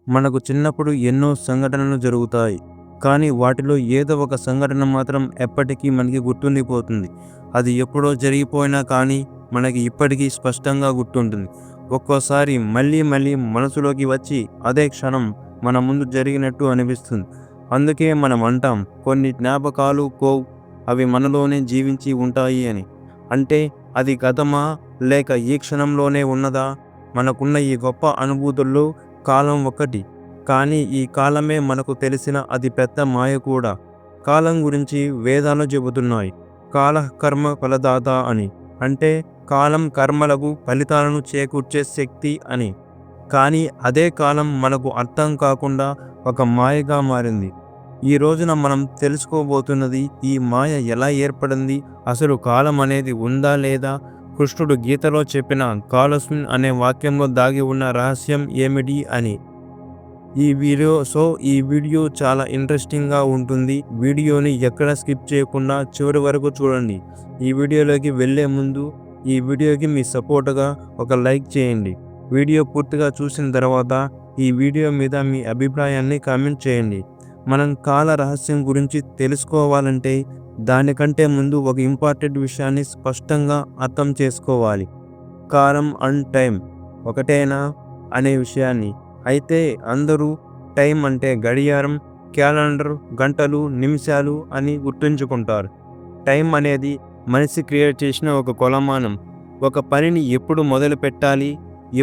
మనకు చిన్నప్పుడు ఎన్నో సంఘటనలు జరుగుతాయి. కానీ వాటిలో ఏదో ఒక సంఘటన మాత్రం ఎప్పటికీ మనకి గుర్తుండిపోతుంది. అది ఎప్పుడో జరిగిపోయినా కానీ మనకి ఇప్పటికీ స్పష్టంగా గుర్తుంటుంది. ఒక్కోసారి మళ్ళీ మళ్ళీ మనసులోకి వచ్చి అదే క్షణం మన ముందు జరిగినట్టు అనిపిస్తుంది. అందుకే మనం అంటాం, కొన్ని జ్ఞాపకాలు అవి మనలోనే జీవించి ఉంటాయి అని. అంటే అది గతమా, లేక ఈ క్షణంలోనే ఉన్నదా? మనకున్న ఈ గొప్ప అనుభూతుల్లో కాలం ఒకటి. కానీ ఈ కాలమే మనకు తెలిసిన అతి పెద్ద మాయ కూడా. కాలం గురించి వేదాలు చెబుతున్నాయి. కాల కర్మ ఫలదాత అని. అంటే కాలం కర్మలకు ఫలితాలను చేకూర్చే శక్తి అని. కానీ అదే కాలం మనకు అర్థం కాకుండా ఒక మాయగా మారింది. ఈ రోజున మనం తెలుసుకోబోతున్నది, ఈ మాయ ఎలా ఏర్పడింది, అసలు కాలం అనేది ఉందా లేదా, కృష్ణుడు గీతలో చెప్పిన కాలస్మిన్ అనే వాక్యంలో దాగి ఉన్న రహస్యం ఏమిటి అని. ఈ వీడియో చాలా ఇంట్రెస్టింగ్గా ఉంటుంది. వీడియోని ఎక్కడ స్కిప్ చేయకుండా చివరి వరకు చూడండి. ఈ వీడియోలోకి వెళ్ళే ముందు ఈ వీడియోకి మీ సపోర్ట్గా ఒక లైక్ చేయండి. వీడియో పూర్తిగా చూసిన తర్వాత ఈ వీడియో మీద మీ అభిప్రాయాన్ని కామెంట్ చేయండి. మనం కాల రహస్యం గురించి తెలుసుకోవాలంటే దానికంటే ముందు ఒక ఇంపార్టెంట్ విషయాన్ని స్పష్టంగా అర్థం చేసుకోవాలి. కాలం అండ్ టైం ఒకటేనా అనే విషయాన్ని. అయితే అందరూ టైం అంటే గడియారం, క్యాలెండర్, గంటలు, నిమిషాలు అని గుర్తుంచుకుంటారు. టైం అనేది మనిషి క్రియేట్ చేసిన ఒక కొలమానం. ఒక పనిని ఎప్పుడు మొదలు పెట్టాలి,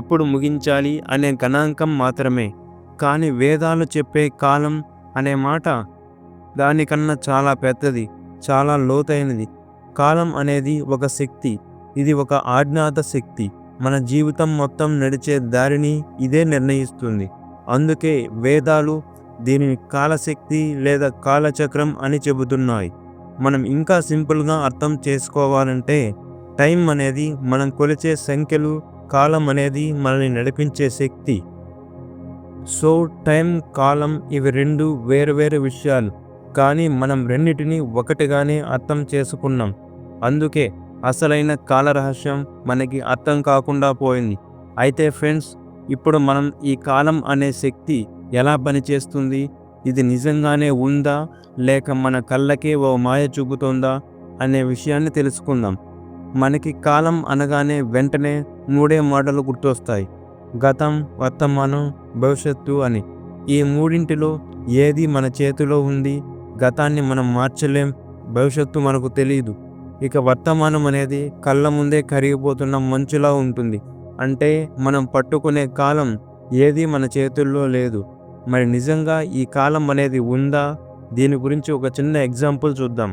ఎప్పుడు ముగించాలి అనే గణాంకం మాత్రమే. కానీ వేదాలు చెప్పే కాలం అనే మాట దానికన్నా చాలా పెద్దది, చాలా లోతైనది. కాలం అనేది ఒక శక్తి. ఇది ఒక అజ్ఞాత శక్తి. మన జీవితం మొత్తం నడిచే దారిని ఇదే నిర్ణయిస్తుంది. అందుకే వేదాలు దీనిని కాలశక్తి లేదా కాలచక్రం అని చెబుతున్నాయి. మనం ఇంకా సింపుల్గా అర్థం చేసుకోవాలంటే టైం అనేది మనం కొలిచే సంఖ్యలు, కాలం అనేది మనల్ని నడిపించే శక్తి. సో టైం, కాలం ఇవి రెండు వేరు విషయాలు. కానీ మనం రెండిటిని ఒకటిగానే అర్థం చేసుకున్నాం. అందుకే అసలైన కాల రహస్యం మనకి అర్థం కాకుండా పోయింది. అయితే ఫ్రెండ్స్, ఇప్పుడు మనం ఈ కాలం అనే శక్తి ఎలా పనిచేస్తుంది, ఇది నిజంగానే ఉందా లేక మన కళ్ళకే ఓ మాయ చూపుతోందా అనే విషయాన్ని తెలుసుకుందాం. మనకి కాలం అనగానే వెంటనే మూడే మాటలు గుర్తొస్తాయి: గతం, వర్తమానం, భవిష్యత్తు అని. ఈ మూడింటిలో ఏది మన చేతిలో ఉంది? గతాన్ని మనం మార్చలేం, భవిష్యత్తు మనకు తెలియదు. ఇక వర్తమానం అనేది కళ్ళ ముందే కరిగిపోతున్న మంచులా ఉంటుంది. అంటే మనం పట్టుకునే కాలం ఏది మన చేతుల్లో లేదు. మరి నిజంగా ఈ కాలం అనేది ఉందా? దీని గురించి ఒక చిన్న ఎగ్జాంపుల్ చూద్దాం.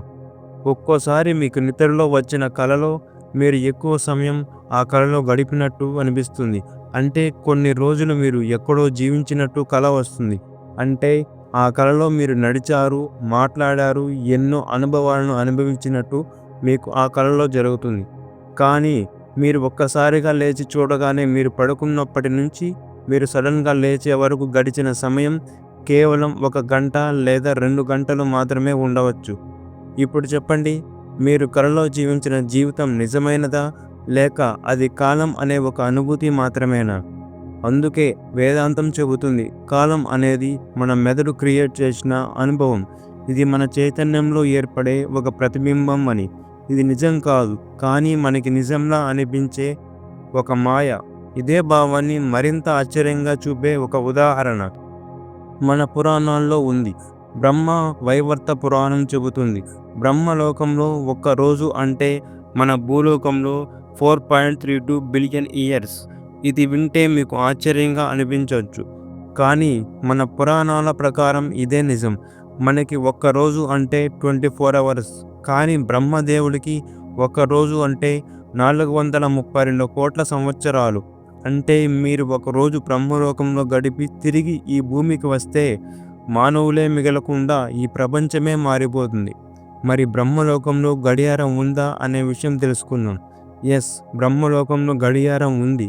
ఒక్కోసారి మీకు నిద్రలో వచ్చిన కలలో మీరు ఎక్కువ సమయం ఆ కలలో గడిపినట్టు అనిపిస్తుంది. అంటే కొన్ని రోజులు మీరు ఎక్కడో జీవించినట్టు కల వస్తుంది. అంటే ఆ కలలో మీరు నడిచారు, మాట్లాడారు, ఎన్నో అనుభవాలను అనుభవించినట్టు మీకు ఆ కలలో జరుగుతుంది. కానీ మీరు ఒక్కసారిగా లేచి చూడగానే మీరు పడుకున్నప్పటి నుంచి మీరు సడన్గా లేచే వరకు గడిచిన సమయం కేవలం 1 గంట లేదా 2 గంటలు మాత్రమే ఉండవచ్చు. ఇప్పుడు చెప్పండి, మీరు కలలో జీవించిన జీవితం నిజమైనదా లేక అది కాలం అనే ఒక అనుభూతి మాత్రమేనా? అందుకే వేదాంతం చెబుతుంది, కాలం అనేది మన మెదడు క్రియేట్ చేసిన అనుభవం. ఇది మన చైతన్యంలో ఏర్పడే ఒక ప్రతిబింబం అని. ఇది నిజం కాదు, కానీ మనకి నిజంలా అనిపించే ఒక మాయ. ఇదే భావాన్ని మరింత ఆశ్చర్యంగా చూపే ఒక ఉదాహరణ మన పురాణాల్లో ఉంది. బ్రహ్మ వైవర్త పురాణం చెబుతుంది, బ్రహ్మలోకంలో ఒక్క రోజు అంటే మన భూలోకంలో 4.32 బిలియన్ ఇయర్స్. ఇది వింటే మీకు ఆశ్చర్యంగా అనిపించవచ్చు, కానీ మన పురాణాల ప్రకారం ఇదే నిజం. మనకి ఒక్కరోజు అంటే 24 అవర్స్. కానీ బ్రహ్మదేవుడికి ఒకరోజు అంటే 432 కోట్ల సంవత్సరాలు. అంటే మీరు ఒకరోజు బ్రహ్మలోకంలో గడిపి తిరిగి ఈ భూమికి వస్తే మానవులే మిగలకుండా ఈ ప్రపంచమే మారిపోతుంది. మరి బ్రహ్మలోకంలో గడియారం ఉందా అనే విషయం తెలుసుకుందాం. ఎస్, బ్రహ్మలోకంలో గడియారం ఉంది.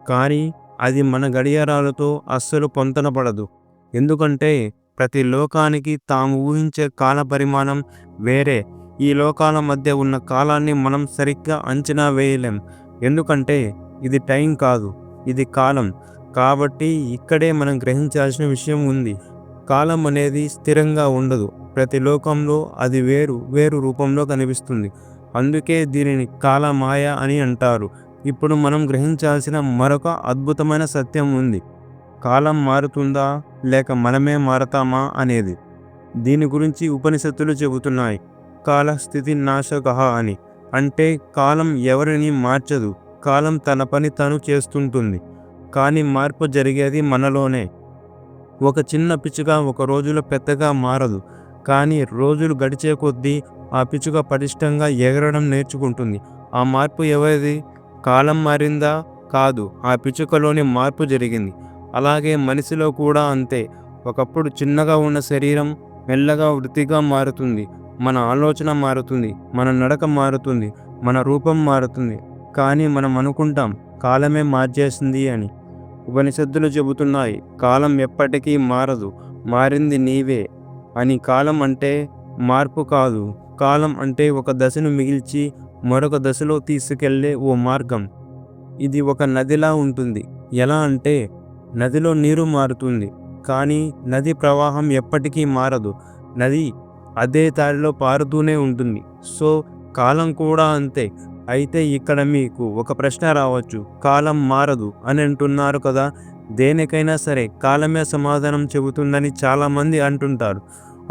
కానీ అది మన గడియారాలతో అస్సలు పొంతనపడదు. ఎందుకంటే ప్రతి లోకానికి తాము ఊహించే కాల పరిమాణం వేరే. ఈ లోకాల మధ్య ఉన్న కాలాన్ని మనం సరిగ్గా అంచనా వేయలేం. ఎందుకంటే ఇది టైం కాదు, ఇది కాలం. కాబట్టి ఇక్కడే మనం గ్రహించాల్సిన విషయం ఉంది. కాలం అనేది స్థిరంగా ఉండదు. ప్రతి లోకంలో అది వేరు వేరు రూపంలో కనిపిస్తుంది. అందుకే దీనిని కాలమాయ అని అంటారు. ఇప్పుడు మనం గ్రహించాల్సిన మరొక అద్భుతమైన సత్యం ఉంది. కాలం మారుతుందా లేక మనమే మారతామా అనేది. దీని గురించి ఉపనిషత్తులు చెబుతున్నాయి. కాల స్థితి నాశకః అని. అంటే కాలం ఎవరిని మార్చదు. కాలం తన పని తను చేస్తుంటుంది. కానీ మార్పు జరిగేది మనలోనే. ఒక చిన్న పిచ్చుక ఒక రోజులో పెద్దగా మారదు. కానీ రోజులు గడిచే కొద్దీ ఆ పిచ్చుక పటిష్టంగా ఎగరడం నేర్చుకుంటుంది. ఆ మార్పు ఎవరిది? కాలం మారిందా? కాదు, ఆ పిచ్చుకలోని మార్పు జరిగింది. అలాగే మనిషిలో కూడా అంతే. ఒకప్పుడు చిన్నగా ఉన్న శరీరం మెల్లగా వృద్ధిగా మారుతుంది. మన ఆలోచన మారుతుంది, మన నడక మారుతుంది, మన రూపం మారుతుంది. కానీ మనం అనుకుంటాం కాలమే మార్చేసింది అని. ఉపనిషత్తులు చెబుతున్నాయి కాలం ఎప్పటికీ మారదు, మారింది నీవే అని. కాలం అంటే మార్పు కాదు. కాలం అంటే ఒక దశను మిగిల్చి మరొక దశలో తీసుకెళ్లే ఓ మార్గం. ఇది ఒక నదిలా ఉంటుంది. ఎలా అంటే నదిలో నీరు మారుతుంది, కానీ నది ప్రవాహం ఎప్పటికీ మారదు. నది అదే దారిలో పారుతూనే ఉంటుంది. సో కాలం కూడా అంతే. అయితే ఇక్కడ మీకు ఒక ప్రశ్న రావచ్చు, కాలం మారదు అని అంటున్నారు కదా, దేనికైనా సరే కాలమే సమాధానం చెబుతుందని చాలామంది అంటుంటారు.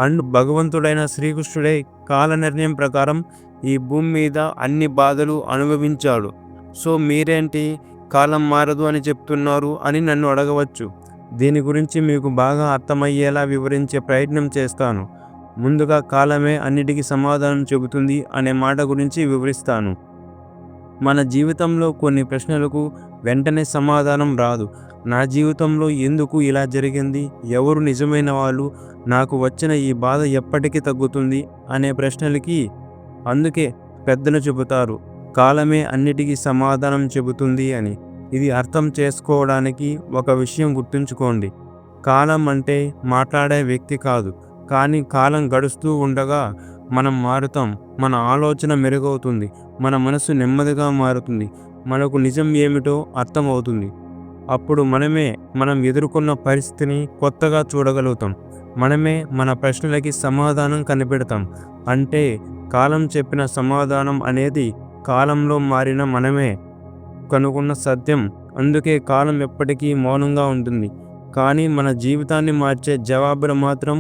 అండ్ భగవంతుడైన శ్రీకృష్ణుడే కాల నిర్ణయం ప్రకారం ఈ భూమి మీద అన్ని బాధలు అనుభవించాడు. సో మీరేంటి కాలం మారదు అని చెప్తున్నారు అని నన్ను అడగవచ్చు. దీని గురించి మీకు బాగా అర్థమయ్యేలా వివరించే ప్రయత్నం చేస్తాను. ముందుగా కాలమే అన్నిటికీ సమాధానం చెబుతుంది అనే మాట గురించి వివరిస్తాను. మన జీవితంలో కొన్ని ప్రశ్నలకు వెంటనే సమాధానం రాదు. నా జీవితంలో ఎందుకు ఇలా జరిగింది, ఎవరు నిజమైన వాళ్ళు, నాకు వచ్చిన ఈ బాధ ఎప్పటికీ తగ్గుతుంది అనే ప్రశ్నలకి అందుకే పెద్దలు చెబుతారు కాలమే అన్నిటికీ సమాధానం చెబుతుంది అని. ఇది అర్థం చేసుకోవడానికి ఒక విషయం గుర్తుంచుకోండి. కాలం అంటే మాట్లాడే వ్యక్తి కాదు, కానీ కాలం గడుస్తూ ఉండగా మనం మారుతాం. మన ఆలోచన మెరుగవుతుంది, మన మనసు నెమ్మదిగా మారుతుంది, మనకు నిజం ఏమిటో అర్థమవుతుంది. అప్పుడు మనమే మనం ఎదుర్కొన్న పరిస్థితిని కొత్తగా చూడగలుగుతాం. మనమే మన ప్రశ్నలకి సమాధానం కనిపెడతాం. అంటే కాలం చెప్పిన సమాధానం అనేది కాలంలో మారిన మనమే కనుగొన్న సత్యం. అందుకే కాలం ఎప్పటికీ మౌనంగా ఉంటుంది, కానీ మన జీవితాన్ని మార్చే జవాబులు మాత్రం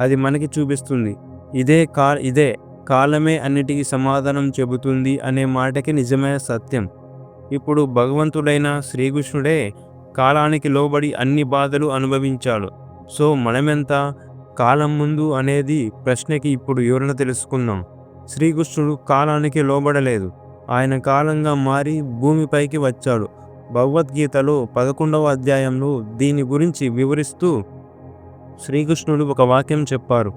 అది మనకి చూపిస్తుంది. ఇదే కాలమే అన్నిటికీ సమాధానం చెబుతుంది అనే మాటకి నిజమైన సత్యం. ఇప్పుడు భగవంతుడైన శ్రీకృష్ణుడే కాలానికి లోబడి అన్ని బాధలు అనుభవించాడు. సో మనమెంత కాలం ముందు అనేది ప్రశ్నకి ఇప్పుడు వివరణ తెలుసుకుందాం. శ్రీకృష్ణుడు కాలానికి లోబడలేదు. ఆయన కాలంగా మారి భూమిపైకి వచ్చాడు. భగవద్గీతలో 11వ అధ్యాయంలో దీని గురించి వివరిస్తూ శ్రీకృష్ణుడు ఒక వాక్యం చెప్పారు,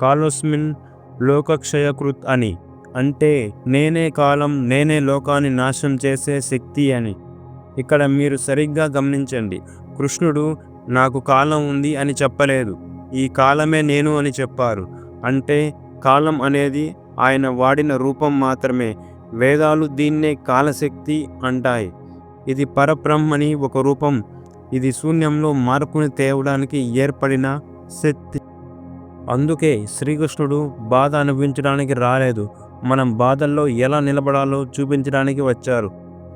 కాలోస్మిన్ లోకక్షయకృత్ అని. అంటే నేనే కాలం, నేనే లోకాన్ని నాశనం చేసే శక్తి అని. ఇక్కడ మీరు సరిగ్గా గమనించండి. కృష్ణుడు నాకు కాలం ఉంది అని చెప్పలేదు, ఈ కాలమే నేను అని చెప్పారు. అంటే కాలం అనేది ఆయన వాడిన రూపం మాత్రమే. వేదాలు దీన్నే కాలశక్తి అంటాయి. ఇది పరబ్రహ్మని ఒక రూపం. ఇది శూన్యంలో మార్పుని తేవడానికి ఏర్పడిన శక్తి. అందుకే శ్రీకృష్ణుడు బాధ అనుభవించడానికి రాలేదు, మనం బాధల్లో ఎలా నిలబడాలో చూపించడానికి వచ్చారు.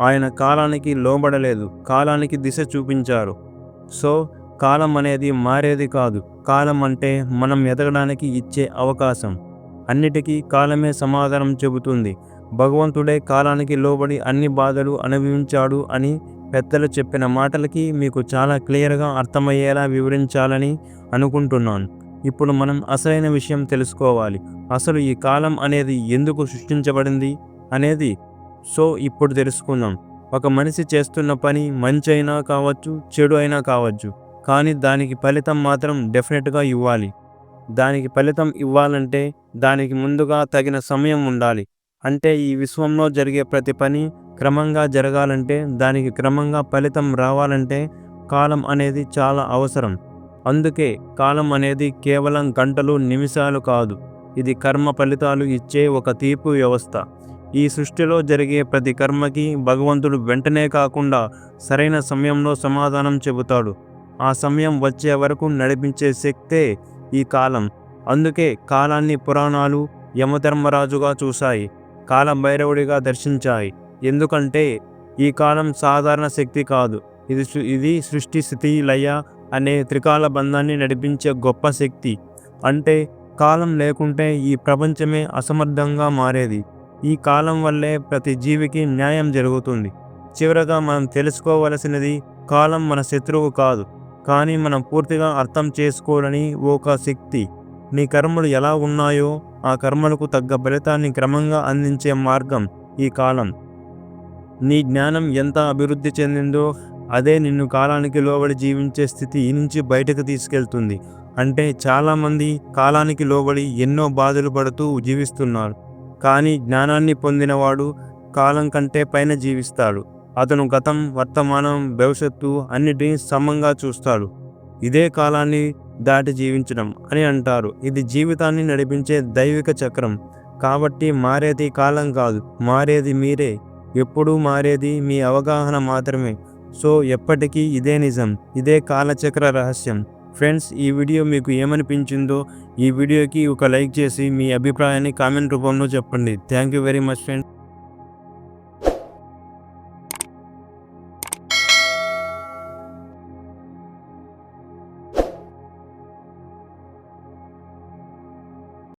ఆయన కాలానికి లోబడలేదు, కాలానికి దిశ చూపించారు. సో కాలం అనేది మారేది కాదు. కాలం అంటే మనం ఎదగడానికి ఇచ్చే అవకాశం. అన్నిటికీ కాలమే సమాధానం చెబుతుంది. భగవంతుడే కాలానికి లోబడి అన్ని బాధలు అనుభవించాడు అని పెద్దలు చెప్పిన మాటలకి మీకు చాలా క్లియర్గా అర్థమయ్యేలా వివరించాలని అనుకుంటున్నాను. ఇప్పుడు మనం అసలైన విషయం తెలుసుకోవాలి. అసలు ఈ కాలం అనేది ఎందుకు సృష్టించబడింది అనేది. సో ఇప్పుడు తెలుసుకుందాం. ఒక మనిషి చేస్తున్న పని మంచి అయినా కావచ్చు, చెడు అయినా కావచ్చు, కానీ దానికి ఫలితం మాత్రం డెఫినెట్గా ఇవ్వాలి. దానికి ఫలితం ఇవ్వాలంటే దానికి ముందుగా తగిన సమయం ఉండాలి. అంటే ఈ విశ్వంలో జరిగే ప్రతి పని క్రమంగా జరగాలంటే, దానికి క్రమంగా ఫలితం రావాలంటే కాలం అనేది చాలా అవసరం. అందుకే కాలం అనేది కేవలం గంటలు, నిమిషాలు కాదు. ఇది కర్మ ఫలితాలు ఇచ్చే ఒక తీర్పు వ్యవస్థ. ఈ సృష్టిలో జరిగే ప్రతి కర్మకి భగవంతుడు వెంటనే కాకుండా సరైన సమయంలో సమాధానం చెబుతాడు. ఆ సమయం వచ్చే వరకు నడిపించే శక్తే ఈ కాలం. అందుకే కాలాన్ని పురాణాలు యమధర్మరాజుగా చూశాయి, కాలభైరవుడిగా దర్శించాయి. ఎందుకంటే ఈ కాలం సాధారణ శక్తి కాదు. ఇది సృష్టి, స్థితి, లయ అనే త్రికాల బంధాన్ని నడిపించే గొప్ప శక్తి. అంటే కాలం లేకుంటే ఈ ప్రపంచమే అసమర్థంగా మారేది. ఈ కాలం వల్లే ప్రతి జీవికి న్యాయం జరుగుతుంది. చివరగా మనం తెలుసుకోవలసినది, కాలం మన శత్రువు కాదు, కానీ మనం పూర్తిగా అర్థం చేసుకోలేని ఒక శక్తి. నీ కర్మలు ఎలా ఉన్నాయో ఆ కర్మలకు తగ్గ ఫలితాన్ని క్రమంగా అందించే మార్గం ఈ కాలం. నీ జ్ఞానం ఎంత అభివృద్ధి చెందిందో అదే నిన్ను కాలానికి లోబడి జీవించే స్థితి నుంచి బయటకు తీసుకెళ్తుంది. అంటే చాలామంది కాలానికి లోబడి ఎన్నో బాధలు పడుతూ జీవిస్తున్నారు. కానీ జ్ఞానాన్ని పొందినవాడు కాలం కంటే పైన జీవిస్తాడు. అతను గతం, వర్తమానం, భవిష్యత్తు అన్నిటినీ సమంగా చూస్తాడు. ఇదే కాలాన్ని దాటి జీవించడం అని అంటారు. ఇది జీవితాన్ని నడిపించే దైవిక చక్రం. కాబట్టి మారేది కాలం కాదు, మారేది మీరే. ఎప్పుడూ మారేది మీ అవగాహన మాత్రమే. సో ఎప్పటికీ ఇదే నిజం, ఇదే కాలచక్ర రహస్యం. ఫ్రెండ్స్, ఈ వీడియో మీకు ఏమనిపించిందో ఈ వీడియోకి ఒక లైక్ చేసి మీ అభిప్రాయాన్ని కామెంట్ రూపంలో చెప్పండి. Thank you very much friends.